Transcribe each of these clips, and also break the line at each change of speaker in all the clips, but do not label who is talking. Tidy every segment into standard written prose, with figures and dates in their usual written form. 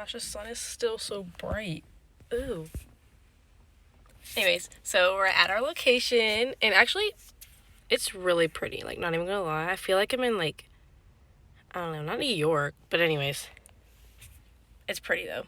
gosh, the sun is still so bright. Ooh. Anyways, so we're at our location, and actually, it's really pretty. Like, not even gonna lie. I feel like I'm in, like, I don't know, not New York, but anyways. It's pretty, though.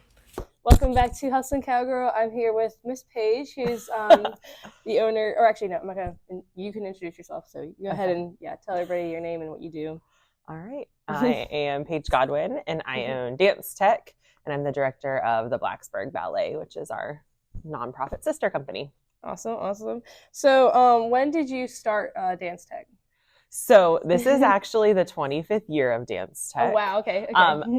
Welcome back to Hustlin' Cowgirl. I'm here with Miss Paige, who's the owner, or actually, no, I'm not gonna, you can introduce yourself, so go ahead and, tell everybody your name and what you do.
All right. I am Paige Godwin, and I own Dance Tech, and I'm the director of the Blacksburg Ballet, which is our nonprofit sister company.
Awesome. So when did you start Dance Tech?
So this is actually the 25th year of Dance Tech.
Oh, wow. Okay.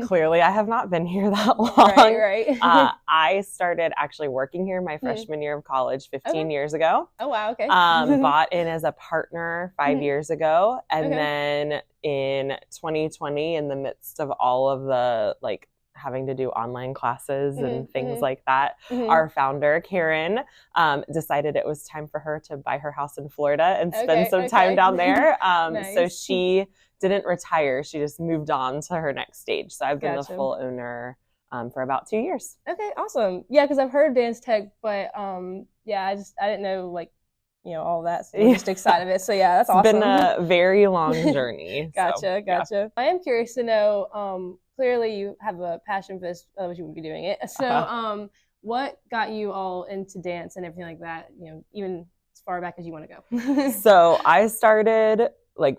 Clearly, I have not been here that long.
Right.
I started actually working here my freshman year of college 15 years ago.
Oh, wow. Okay.
Bought in as a partner 5 years ago. And then in 2020, in the midst of all of the having to do online classes and things like that, our founder, Karen, decided it was time for her to buy her house in Florida and spend some time down there.
Nice.
So she didn't retire. She just moved on to her next stage. So I've been the full owner for about 2 years.
Okay, awesome. Yeah, because I've heard of Dance Tech, but I didn't know all that logistics side of it. So yeah, that's awesome.
It's been a very long journey.
Gotcha. Yeah. I am curious to know, clearly you have a passion for this, otherwise you wouldn't be doing it. So what got you all into dance and everything like that, even as far back as you want to go?
So I started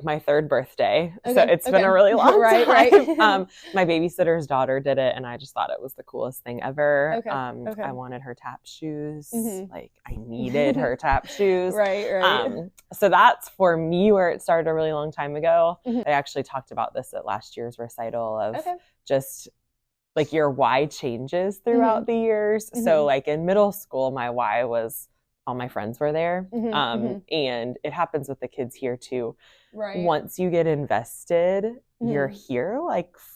my third birthday. Okay. So it's been a really long time.
Right.
My babysitter's daughter did it, and I just thought it was the coolest thing ever.
Okay.
I wanted her tap shoes. I needed her tap shoes.
Right.
So that's for me where it started a really long time ago. I actually talked about this at last year's recital of just your why changes throughout the years. So in middle school, my why was all my friends were there. And it happens with the kids here too.
Right.
Once you get invested, you're here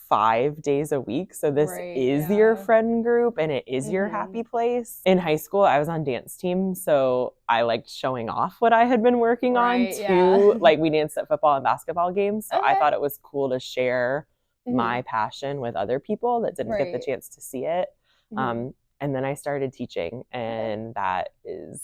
5 days a week. So this is your friend group, and it is your happy place. In high school, I was on dance team, so I liked showing off what I had been working on too. We danced at football and basketball games. So I thought it was cool to share my passion with other people that didn't get the chance to see it. And then I started teaching, and that is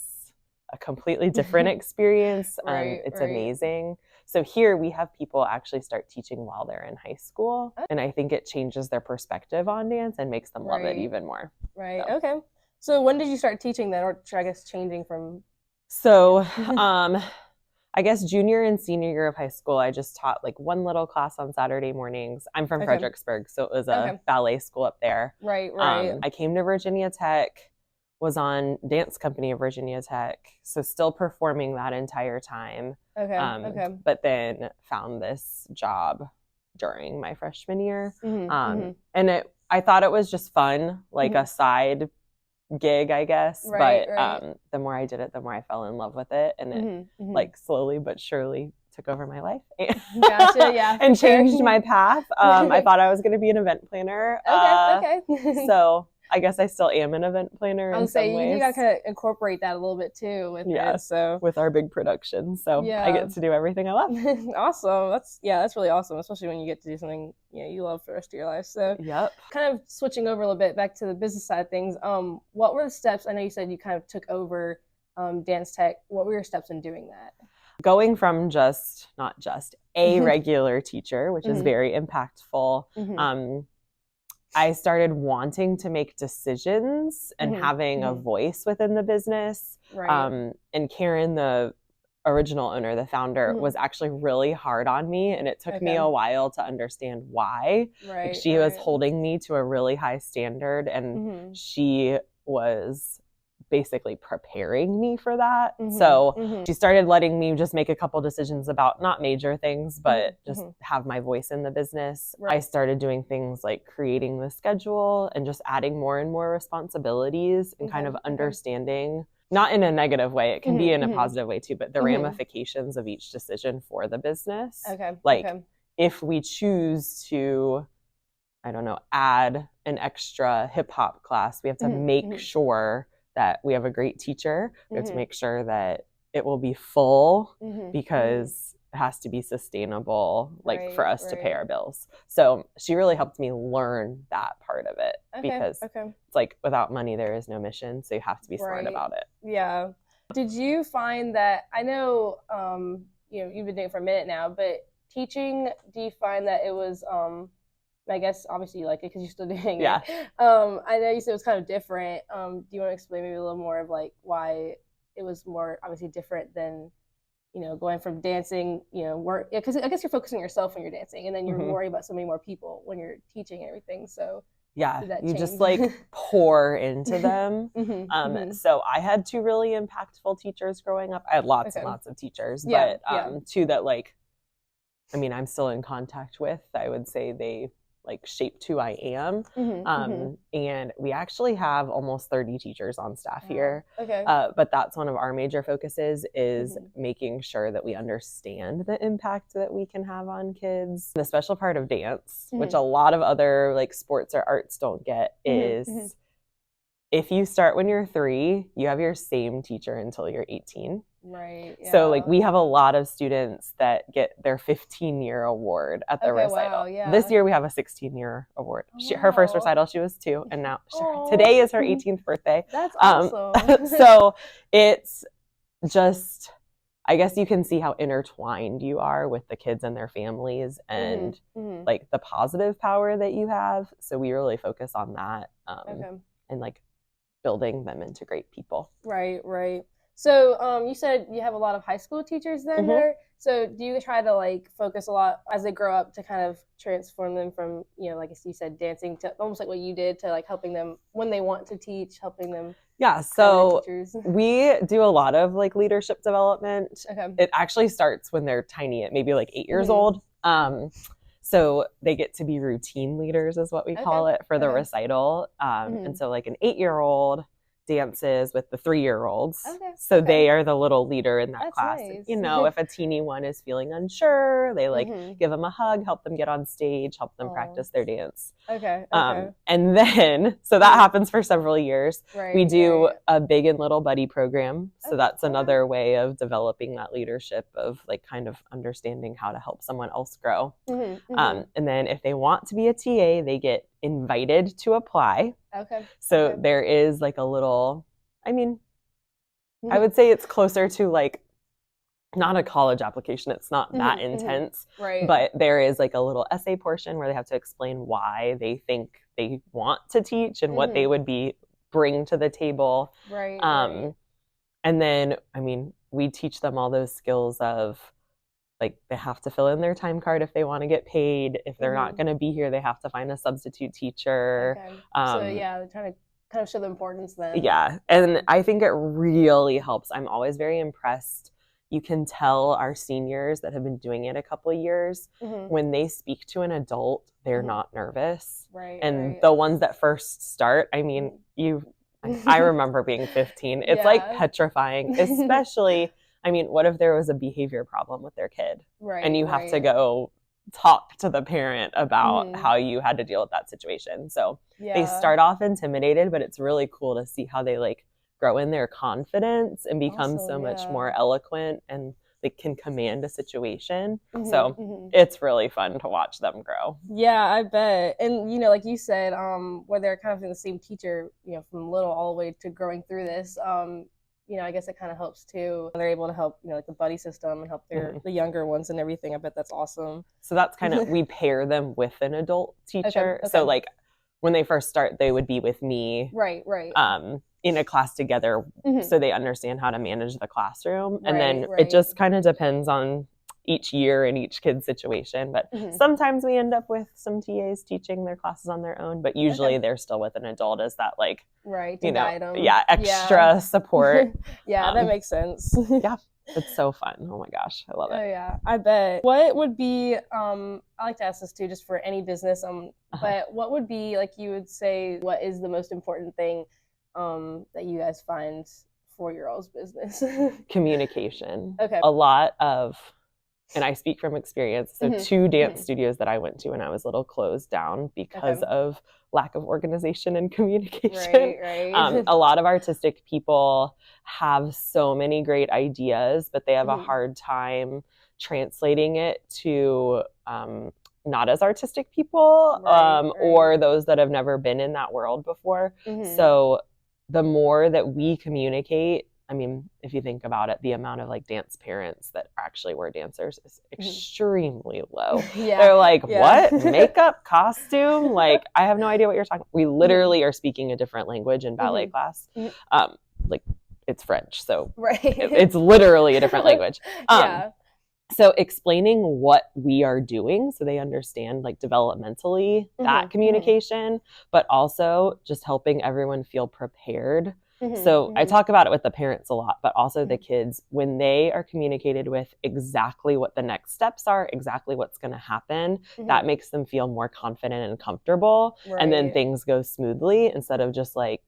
a completely different experience. It's amazing. So here we have people actually start teaching while they're in high school. And I think it changes their perspective on dance and makes them love it even more.
Right. So. Okay. So when did you start teaching then, or I guess changing from?
So I guess junior and senior year of high school, I just taught one little class on Saturday mornings. I'm from Fredericksburg, so it was a ballet school up there.
Right.
I came to Virginia Tech, was on dance company of Virginia Tech, so still performing that entire time. But then found this job during my freshman year. And I thought it was just fun, a side gig, I guess. But the more I did it, the more I fell in love with it, and it slowly but surely took over my life.
Gotcha, yeah.
And changed my path. I thought I was going to be an event planner. So I guess I still am an event planner in some ways.
You got to kind of incorporate that a little bit too with it. So
with our big production. So I get to do everything I love.
Awesome. That's really awesome, especially when you get to do something you love for the rest of your life. So kind of switching over a little bit back to the business side of things. What were the steps? I know you said you kind of took over Dance Tech. What were your steps in doing that?
Going from not just a regular teacher, which is very impactful, I started wanting to make decisions and having a voice within the business. And Karen, the original owner, the founder, was actually really hard on me. And it took me a while to understand why. She was holding me to a really high standard, and she was basically preparing me for that. So she started letting me just make a couple decisions about not major things, but just have my voice in the business. I started doing things like creating the schedule and just adding more and more responsibilities and kind of understanding, not in a negative way, it can be in a positive way too, but the ramifications of each decision for the business. If we choose to, add an extra hip hop class, we have to make sure that we have a great teacher. We have to make sure that it will be full because it has to be sustainable, like
Right,
for us to pay
right.
our bills. So she really helped me learn that part of it, because it's like without money there is no mission, so you have to be smart
Right.
about it.
Yeah. Did you find that, I know, you know, you've been doing it for a minute now, but teaching, do you find that it was, I guess obviously you like it because you're still doing
Yeah.
it. I know you said it was kind of different. Do you want to explain maybe a little more of like why it was more obviously different than, you know, going from dancing, you know, work, because I guess you're focusing on yourself when you're dancing, and then you're worrying about so many more people when you're teaching and everything. So
Yeah,
did that
you
change?
just like pour into them. So I had two really impactful teachers growing up. I had lots and lots of teachers,
Yeah,
but two that like, I mean, I'm still in contact with. I would say they like shaped who I am. And we actually have almost 30 teachers on staff here. But that's one of our major focuses, is making sure that we understand the impact that we can have on kids. The special part of dance, which a lot of other like sports or arts don't get, is if you start when you're 3, you have your same teacher until you're 18.
Right. Yeah.
So like we have a lot of students that get their 15-year award at the recital.
Wow, yeah.
This year we have a 16-year award. Her first recital she was 2, and now today is her 18th birthday.
That's awesome.
So it's just, I guess you can see how intertwined you are with the kids and their families, and like the positive power that you have. So we really focus on that, and like building them into great people.
Right, right. So you said you have a lot of high school teachers then there. So do you try to like focus a lot as they grow up to kind of transform them from, you know, like you said, dancing to almost like what you did, to like helping them when they want to teach, helping them?
Yeah, so we do a lot of like leadership development. It actually starts when they're tiny, at maybe like 8 years old. So they get to be routine leaders, is what we call it, for the recital. And so like an 8-year-old dances with the 3-year-olds. So they are the little leader in that class.
Nice.
You know, if a teeny one is feeling unsure, they like give them a hug, help them get on stage, help them practice their dance. And then, so that happens for several years. We do a big and little buddy program. So that's another way of developing that leadership, of like kind of understanding how to help someone else grow. And then if they want to be a TA, they get invited to apply. So there is like a little, I mean, I would say it's closer to like, not a college application. It's not that intense, but there is like a little essay portion where they have to explain why they think they want to teach and what they would bring to the table. And then, I mean, we teach them all those skills of like, they have to fill in their time card if they want to get paid. If they're not going to be here, they have to find a substitute teacher.
So yeah, they're trying to kind of show the importance then.
Yeah, and I think it really helps. I'm always very impressed. You can tell our seniors that have been doing it a couple of years, when they speak to an adult, they're not nervous. And the ones that first start, I mean, I remember being 15. It's like petrifying, especially, I mean, what if there was a behavior problem with their kid? And you have to go talk to the parent about how you had to deal with that situation. So they start off intimidated, but it's really cool to see how they like grow in their confidence and become so much more eloquent, and they can command a situation. So it's really fun to watch them grow.
Yeah, I bet. And you know, like you said, where they're kind of in the same teacher, you know, from little all the way to growing through this, you know, I guess it kind of helps too. They're able to help, you know, like the buddy system, and help the younger ones and everything. I bet that's awesome.
So that's kind of, we pair them with an adult teacher. So like when they first start, they would be with me. In a class together, so they understand how to manage the classroom. And then it just kind of depends on each year and each kid's situation. But sometimes we end up with some TAs teaching their classes on their own, but usually they're still with an adult as that like,
to guide them.
Extra support.
That makes sense.
It's so fun. Oh my gosh, I love it.
Oh yeah, I bet. What would be, I like to ask this too, just for any business, but what would be, like, you would say, what is the most important thing that you guys find for your all's business?
Communication. A lot of and I speak from experience. So 2 dance studios that I went to when I was little closed down because of lack of organization and communication.
Right.
A lot of artistic people have so many great ideas, but they have a hard time translating it to not as artistic people or those that have never been in that world before. So the more that we communicate, I mean, if you think about it, the amount of like dance parents that actually were dancers is extremely low. They're like, what? Makeup, costume? Like, I have no idea what you're talking about. We literally are speaking a different language in ballet class. Like, it's French, so it's literally a different language. So explaining what we are doing so they understand like developmentally that communication, but also just helping everyone feel prepared. So I talk about it with the parents a lot, but also the kids, when they are communicated with exactly what the next steps are, exactly what's going to happen, that makes them feel more confident and comfortable. And then things go smoothly instead of just like,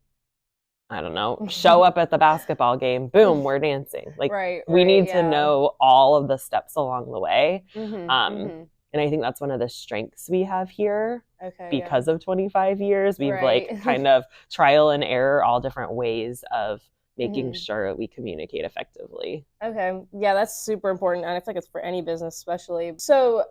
I don't know, show up at the basketball game, boom, we're dancing. Like we need to know all of the steps along the way. And I think that's one of the strengths we have here because of 25 years. We've like kind of trial and error, all different ways of making sure we communicate effectively.
Okay. Yeah, that's super important. And I feel like it's for any business, especially. So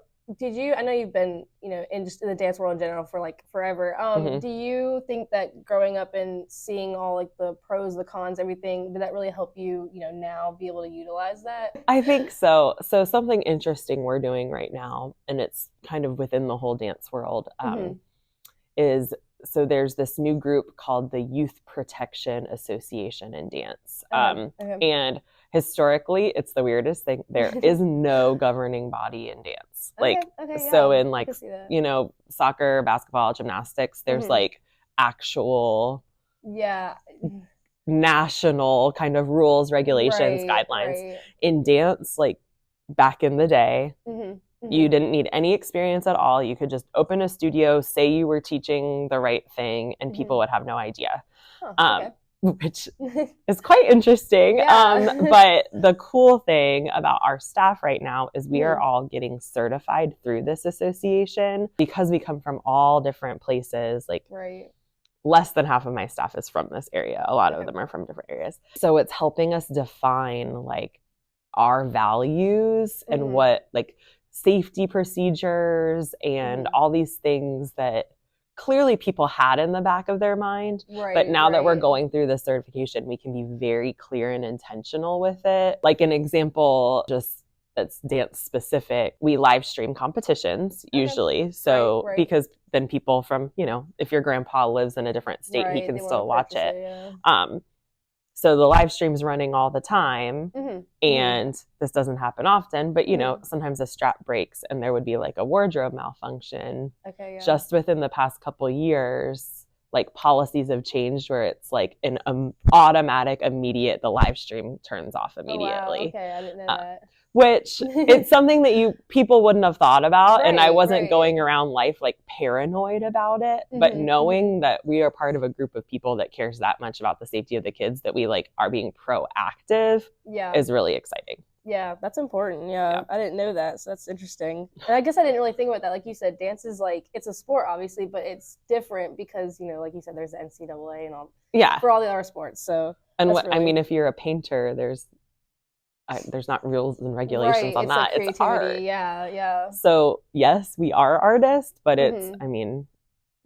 I know you've been, in just in the dance world in general for like forever. Do you think that growing up and seeing all like the pros, the cons, everything, did that really help you, now be able to utilize that?
I think so. So something interesting we're doing right now, and it's kind of within the whole dance world, is so there's this new group called the Youth Protection Association in Dance. And historically, it's the weirdest thing. There is no governing body in dance. So in like, soccer, basketball, gymnastics, there's like actual national kind of rules, regulations, guidelines. In dance, like back in the day, you didn't need any experience at all. You could just open a studio, say you were teaching the right thing, and people would have no idea. Which is quite interesting. But the cool thing about our staff right now is we are all getting certified through this association because we come from all different places. Like less than half of my staff is from this area. A lot of them are from different areas. So it's helping us define like our values and what like safety procedures and all these things that clearly people had in the back of their mind. But now that we're going through this certification, we can be very clear and intentional with it. Like an example, just that's dance specific, we live stream competitions usually. So because then people from, if your grandpa lives in a different state, he can still watch it. So the live stream's running all the time, and this doesn't happen often, but sometimes a strap breaks and there would be like a wardrobe malfunction. Just within the past couple years, like policies have changed where it's like an automatic, immediate, the live stream turns off immediately.
Oh, wow. Okay, I didn't know that.
Which it's something that people wouldn't have thought about. And I wasn't going around life like paranoid about it, but knowing that we are part of a group of people that cares that much about the safety of the kids, that we like are being proactive is really exciting.
Yeah, that's important. Yeah, I didn't know that. So that's interesting. And I guess I didn't really think about that. Like you said, dance is like, it's a sport obviously, but it's different because, like you said, there's the NCAA and all for all the other sports. So, and
if you're a painter, there's not rules and regulations on that.
Like
it's art.
Yeah.
So yes, we are artists, but it's,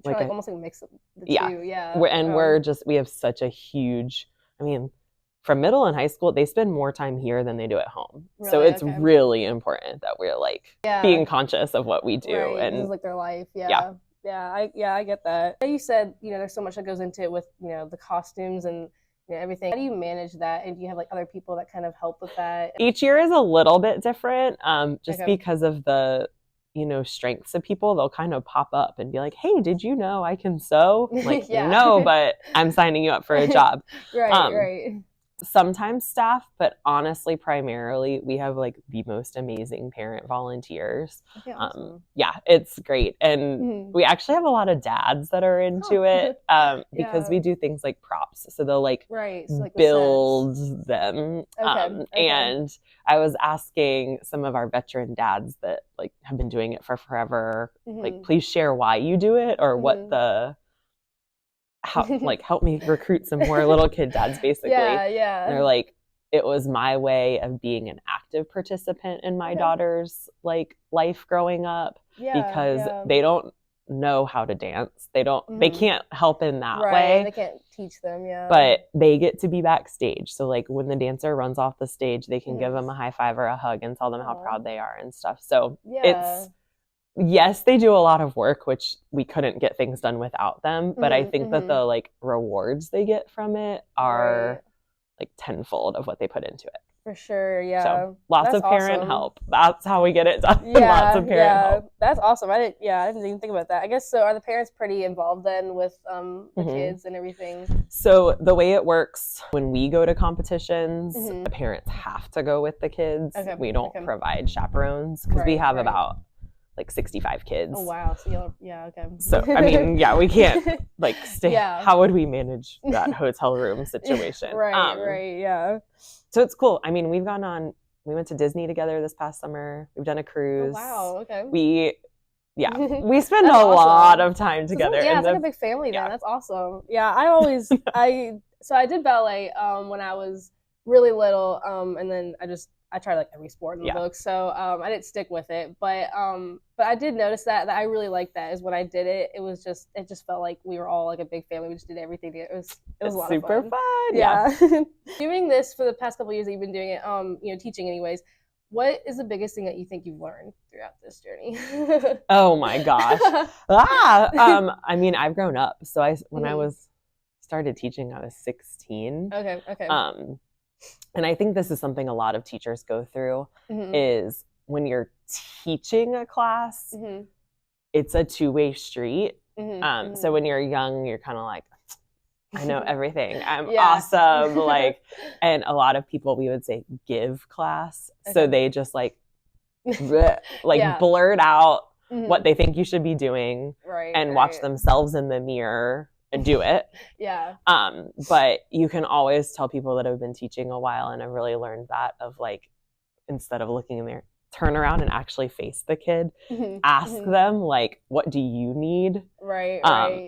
like almost like a mix of the two. Yeah.
We have such a huge, from middle and high school, they spend more time here than they do at home. Really? So it's really important that we're like being conscious of what we do. And
this is like their life. Yeah, I get that. You said, there's so much that goes into it with, the costumes and everything. How do you manage that? And do you have like other people that kind of help with that?
Each year is a little bit different, because of the, strengths of people. They'll kind of pop up and be like, hey, did you know I can sew? Like, no, but I'm signing you up for a job.
Right.
sometimes staff, but honestly, primarily we have like the most amazing parent volunteers.
Okay, awesome.
Yeah, it's great. And we actually have a lot of dads that are into it because we do things like props. So they'll like,
right. So, like
build them.
Okay.
And I was asking some of our veteran dads that like have been doing it for forever, like, please share why you do it or what how like help me recruit some more little kid dads, basically.
Yeah.
And they're like, it was my way of being an active participant in my daughter's like life growing up because they don't know how to dance. They can't help in that way.
They can't teach them,
but they get to be backstage. So like when the dancer runs off the stage, they can give them a high five or a hug and tell them how proud they are and stuff. So it's, yes, they do a lot of work, which we couldn't get things done without them. But I think that the like rewards they get from it are like tenfold of what they put into it.
For sure, yeah.
So lots of parent help. That's how we get it done.
Yeah,
lots of parent help.
That's awesome. I didn't even think about that. I guess so. Are the parents pretty involved then with the kids and everything?
So the way it works when we go to competitions, the parents have to go with the kids. We don't provide chaperones because we have about like 65 kids.
Oh wow! So
So I mean, we can't like stay. How would we manage that hotel room situation?
Right.
So it's cool. I mean, we went to Disney together this past summer. We've done a cruise.
Oh, wow. Okay.
We spend a lot of time together.
It's like a big family then. That's awesome. Yeah, I did ballet when I was really little, and then I tried like every sport in the book, so I didn't stick with it. But I did notice that I really liked that. Is when I did it, it just felt like we were all like a big family. We just did everything together. It was a lot of fun.
Super fun.
Yeah. Doing this for the past couple of years that you've been doing it, teaching anyways. What is the biggest thing that you think you've learned throughout this journey?
Oh my gosh. I mean, I've grown up. So when I started teaching, I was 16.
Okay.
And I think this is something a lot of teachers go through is when you're teaching a class, it's a two-way street. So when you're young, you're kind of like, I know everything. I'm awesome. Like, and a lot of people, we would say, give class. So they just like blurt out what they think you should be doing and watch themselves in the mirror and do it. But you can always tell people that have been teaching a while, and I've really learned that of like, instead of looking in there, turn around and actually face the kid, ask them like, what do you need?
Right.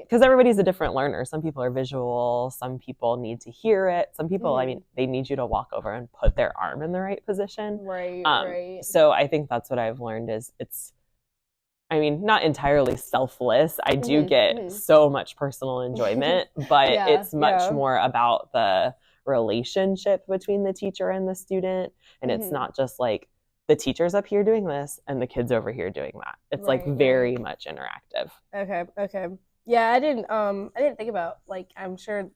Because everybody's a different learner. Some people are visual, some people need to hear it, some people, I mean, they need you to walk over and put their arm in the right position.
Right.
So I think that's what I've learned is not entirely selfless. I do get so much personal enjoyment, but it's much more about the relationship between the teacher and the student. And it's not just like the teacher's up here doing this and the kid's over here doing that. It's like very much interactive.
Okay. Yeah, I didn't think about, like, I'm sure,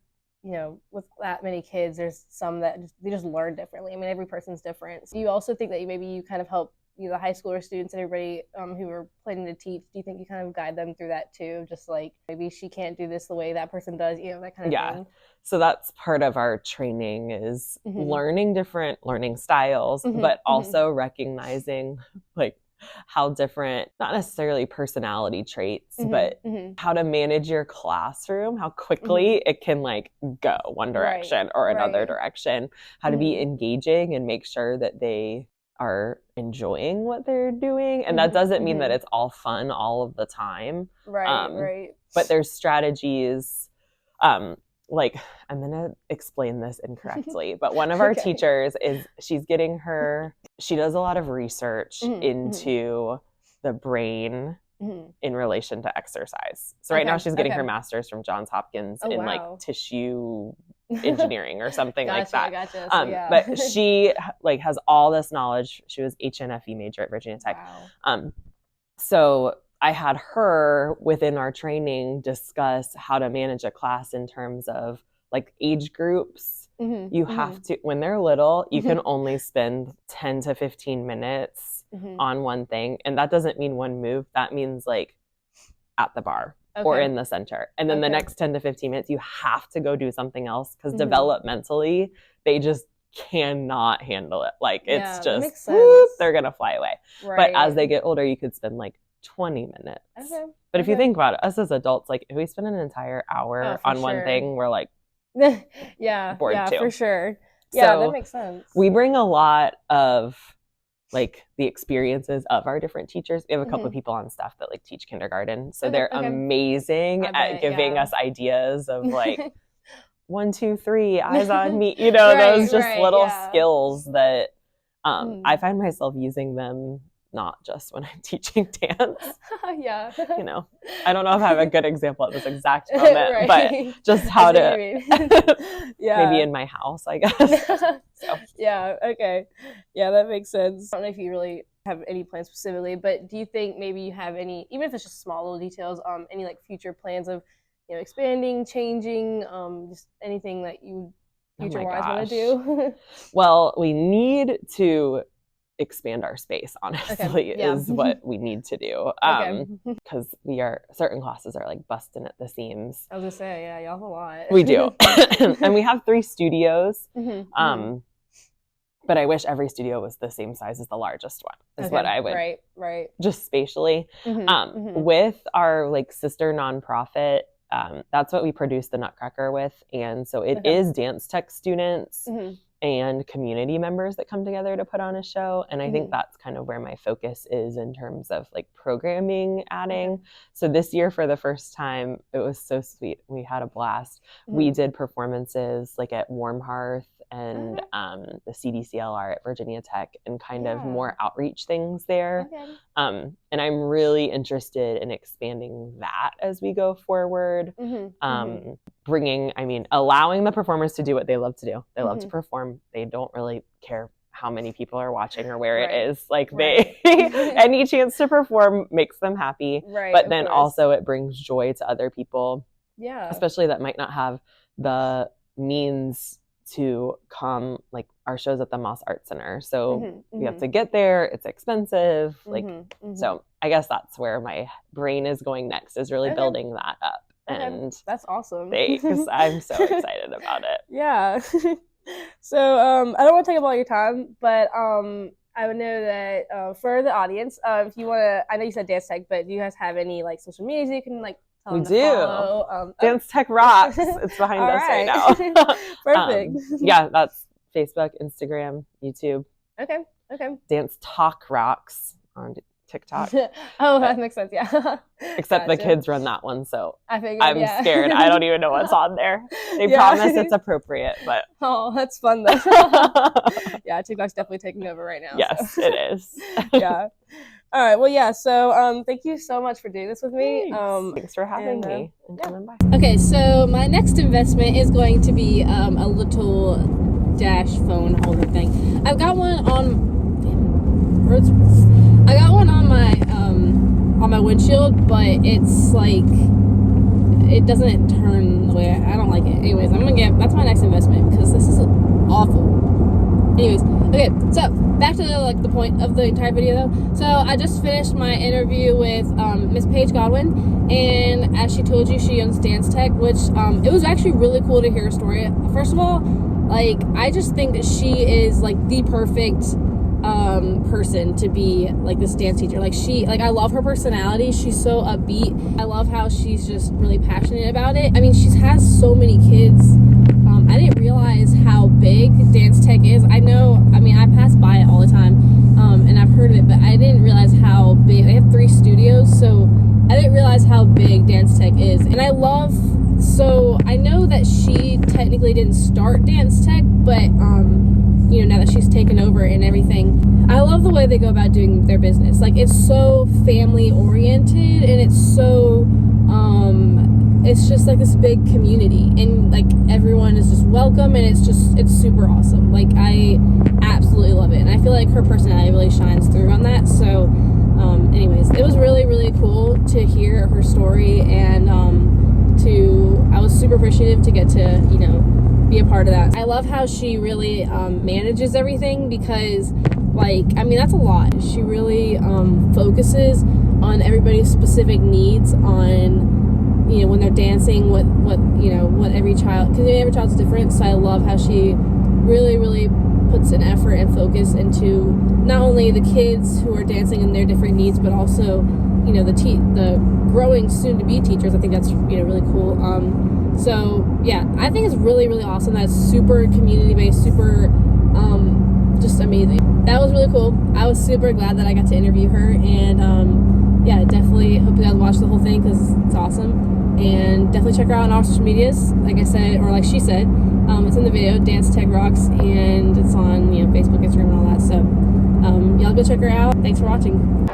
with that many kids, there's some that they just learn differently. I mean, every person's different. So you also think that maybe you kind of help the high schooler students and everybody who are planning to teach, do you think you kind of guide them through that too? Just like, maybe she can't do this the way that person does, that kind of thing?
So that's part of our training is learning different learning styles, but also recognizing like how different, not necessarily personality traits, but how to manage your classroom, how quickly it can like go one direction or another direction, how to be engaging and make sure that they are enjoying what they're doing. And that doesn't mean that it's all fun all of the time.
Right.
But there's strategies, like, I'm going to explain this incorrectly, but one of our teachers she does a lot of research into the brain in relation to exercise. So right now she's getting her master's from Johns Hopkins in like tissue engineering or something like that.
Gotcha. So,
but she like has all this knowledge. She was HNFE major at Virginia Tech. So I had her within our training discuss how to manage a class in terms of like age groups. You have to, when they're little, you can only spend 10 to 15 minutes on one thing. And that doesn't mean one move. That means like at the bar, or in the center. And then the
Okay.
next 10 to 15 minutes, you have to go do something else because
Mhm.
developmentally, they just cannot handle it. Like,
Yeah,
it's
that makes
just,
sense.
whoop, they're going to fly away.
Right.
But as they get older, you could spend like 20 minutes.
Okay.
But if you
Okay.
think about it, us as adults, like if we spend an entire hour
for
on one
sure.
thing, we're like
yeah,
bored
yeah,
too.
for sure. Yeah,
So
that makes sense.
we bring a lot of like the experiences of our different teachers. We have a couple
Mhm.
of people on staff that like teach kindergarten. So
Okay,
they're
okay.
amazing
I
at
bet,
giving
yeah.
us ideas of like 1, 2, 3, eyes on me, you know,
Right,
those just
right,
little
yeah.
skills that
Mhm.
I find myself using them not just when I'm teaching dance.
Yeah.
You know, I don't know if I have a good example at this exact moment,
Right.
but just how
I see what you
to
mean. Yeah.
maybe in my house, I guess. So.
Yeah, okay. Yeah, that makes sense. I don't know if you really have any plans specifically, but do you think maybe you have any, even if it's just small little details, any like future plans of, you know, expanding, changing, just anything that you future-wise want to do?
Well, we need to expand our space, honestly,
yeah.
is what we need to do.
Okay.
Because certain classes are like busting at the seams.
I was gonna say, yeah, y'all have a lot.
We do. And we have 3 studios.
Mhm.
But I wish every studio was the same size as the largest one, is what I would.
Right.
Just spatially. With our like sister nonprofit, that's what we produce the Nutcracker with. And so it is dance tech students and community members that come together to put on a show. And I think that's kind of where my focus is in terms of like programming adding. So this year, for the first time, it was so sweet. We had a blast. We did performances like at Warm Hearth and the CDCLR at Virginia Tech and kind of more outreach things there. And I'm really interested in expanding that as we go forward. Allowing the performers to do what they love to do. They love to perform. They don't really care how many people are watching or where it is. Like they, any chance to perform makes them happy. But then also it brings joy to other people. Yeah. Especially that might not have the means to come, like our show's at the Moss Art Center. So you have to get there. It's expensive. So I guess that's where my brain is going next, is really building that up. And
that's awesome.
Because I'm so excited about it.
Yeah. So I don't want to take up all your time, but I would know that for the audience, if you want to, I know you said Dance Tech, but do you guys have any like social media you can like tell them to follow? Dance
Tech rocks. It's behind us right now.
Perfect.
Yeah, that's Facebook, Instagram, YouTube.
Okay.
Dance Talk rocks on TikTok.
That makes sense. Yeah.
Except the kids run that one, so
I figured,
I'm scared. I don't even know what's on there. They promise it's appropriate, but
that's fun though. Yeah, TikTok's definitely taking over right now.
Yes, it is.
Yeah. All right. Well, yeah. So, thank you so much for doing this with me.
Thanks for having me and coming by.
Okay, so my next investment is going to be a little dash phone holder thing. I've got one on. I got one on my windshield, but it's like it doesn't turn the way I don't like it. Anyways, that's my next investment because this is awful. Anyways, okay, so back to like the point of the entire video though. So I just finished my interview with Miss Paige Godwin, and as she told you, she owns Dance Tech, which it was actually really cool to hear her story. First of all, like I just think that she is like the perfect person to be like this dance teacher. Like I love her personality. She's so upbeat. I love how she's just really passionate about it. I mean, she has so many kids. I didn't realize how big Dance Tech is. I pass by it all the time, and I've heard of it, but I didn't realize how big. They have 3 studios, so I didn't realize how big Dance Tech is. And I know that she technically didn't start Dance Tech, but now that she's taken over and everything, I love the way they go about doing their business. Like, it's so family oriented, and it's so it's just like this big community, and like everyone is just welcome, and it's super awesome. Like, I absolutely love it, and I feel like her personality really shines through on that. So anyways, it was really, really cool to hear her story, and I was super appreciative to get to be a part of that. I love how she really manages everything, because that's a lot. She really focuses on everybody's specific needs on
you know, when they're dancing, what you know, what every child, because every child's different. So I love how she really puts an effort and focus into not only the kids who are dancing and their different needs, but also, you know, the growing soon-to-be teachers. I think that's, you know, really cool. So yeah, I think it's really awesome. That's super community-based, super just amazing. That was really cool. I was super glad that I got to interview her, and yeah, definitely hope you guys watch the whole thing because it's awesome. And definitely check her out on our social medias, like I said, or like she said. It's in the video, Dance Tech Rocks, and it's on, you know, Facebook, Instagram, and all that. So y'all go check her out. Thanks for watching.